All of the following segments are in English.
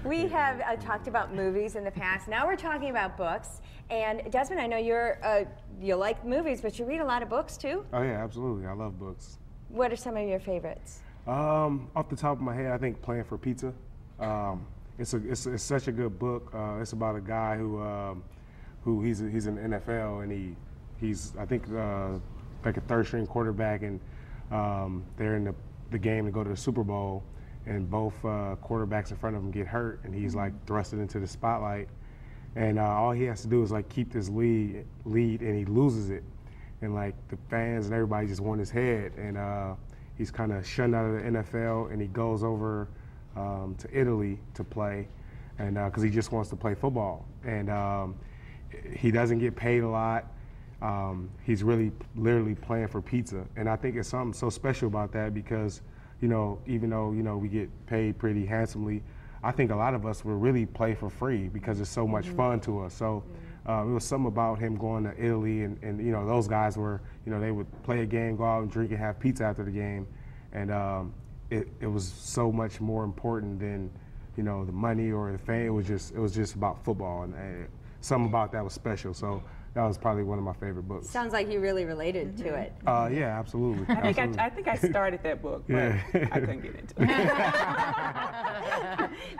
We have talked about movies in the past. Now we're talking about books. And Desmond, I know you like movies, but you read a lot of books too? Oh yeah, absolutely. I love books. What are some of your favorites? Off the top of my head, I think Playing for Pizza. It's such a good book. It's about a guy who he's in the NFL, and he's I think like a third-string quarterback, and they're in the game to go to the Super Bowl, and both quarterbacks in front of him get hurt, and he's like thrusted into the spotlight, and all he has to do is like keep this lead, and he loses it, and like the fans and everybody just want his head, and he's kind of shunned out of the NFL, and he goes over to Italy to play, and because he just wants to play football, and he doesn't get paid a lot. He's really literally playing for pizza, and I think it's something so special about that because, even though we get paid pretty handsomely, I think a lot of us will really play for free because it's so much fun to us. So it was something about him going to Italy, and those guys were, they would play a game, go out and drink and have pizza after the game, and it was so much more important than the money or the fame. It was just about football, and something about that was special. So that was probably one of my favorite books. Sounds like you really related to it. Yeah, absolutely. I think I started that book, but I couldn't get into it.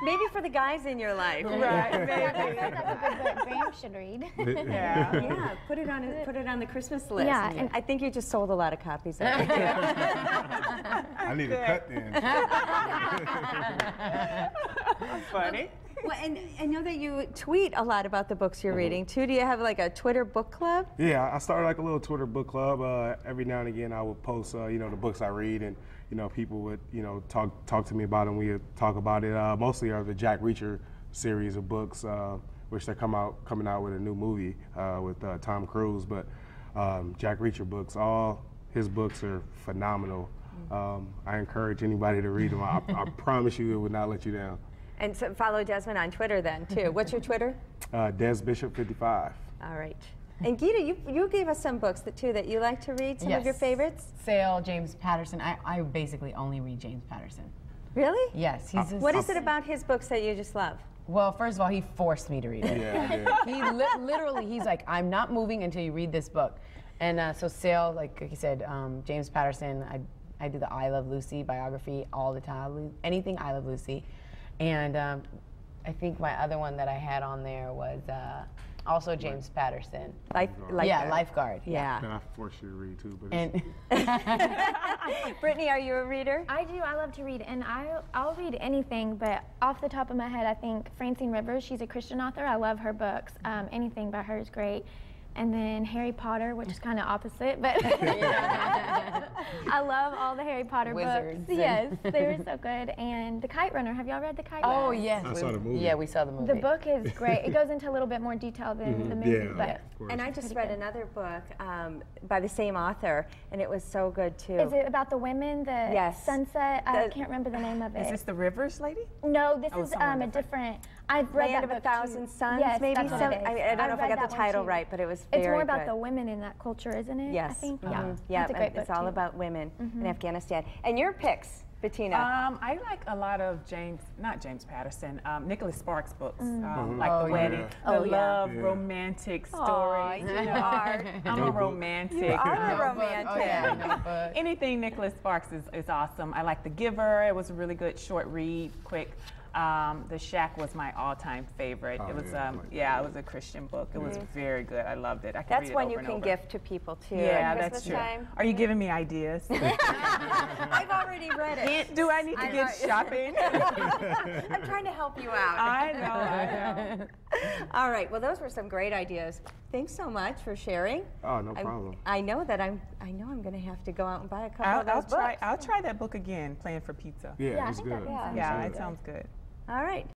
Maybe for the guys in your life. Right, maybe. That's a good book Graham should read. Yeah, put it on the Christmas list. Yeah, and I think you just sold a lot of copies of it. I need a cut then. Funny. Well, and I know that you tweet a lot about the books you're reading too. Do you have like a Twitter book club? Yeah, I started like a little Twitter book club. Every now and again, I would post, the books I read, and people would, talk to me about them. We would talk about it. Mostly are the Jack Reacher series of books, which they're coming out with a new movie with Tom Cruise. But Jack Reacher books, all his books are phenomenal. I encourage anybody to read them. I promise you, it would not let you down. And so follow Desmond on Twitter then too. What's your Twitter? DesBishop55. All right. And Gita, you gave us some books that you like to read. Some of your favorites? Sale, James Patterson. I basically only read James Patterson. Really? Yes. What is it about his books that you just love? Well, first of all, he forced me to read it. Yeah. He literally, he's like, I'm not moving until you read this book. And so Sale, like you said, James Patterson, I do the I Love Lucy biography all the time. Anything I Love Lucy. And I think my other one that I had on there was also James Patterson. Lifeguard. Yeah. And I forced you to read too, but And Brittany, are you a reader? I do. I love to read, and I'll read anything, but off the top of my head, I think Francine Rivers, she's a Christian author. I love her books. Anything by her is great. And then Harry Potter, which is kind of opposite, but I love all the Harry Potter Wizards. books. Yes, they're so good. And The Kite Runner, have y'all read The Kite Runner? oh yes, I saw the movie. Yeah, we saw the movie. The book is great. It goes into a little bit more detail than the movie, Yeah, but of course. And I just read another book by the same author, and it was so good too. is it about the women, the Yes. sunset? I can't remember the name of it. Is this the Rivers lady? No, this is someone a different. I've read Land that of a book Thousand too. Suns, Yes, maybe. that's what it is. I don't know if I read got the that one title too. right, but it was very It's more about good. the women in that culture, isn't it? Yes. I think. Yeah. That's a great book It's all too. about women in Afghanistan. And your picks, Bettina? I like a lot of not James Patterson, Nicholas Sparks books, like Oh, The Wedding, yeah. the love, Yeah. romantic stories. you are. I'm a romantic. You are a Notebook. romantic. Oh, yeah, Notebook. Anything Nicholas Sparks is awesome. I like The Giver. It was a really good short read, quick. The Shack was my all-time favorite. Oh, it was, yeah, it was a Christian book. It was very good. I loved it. I could That's read it one over you and can over. gift to people too. Yeah, at that's Christmas true. time. Are you giving me ideas? I've already read it. Do I need to get shopping? I'm trying to help you out. I know. All right. Well, those were some great ideas. Thanks so much for sharing. Oh, no problem. I know I'm going to have to go out and buy a couple of those books. I'll try that book again, Playing for Pizza. Yeah, Yeah, I it's think good. that- Yeah, it sounds good. All right.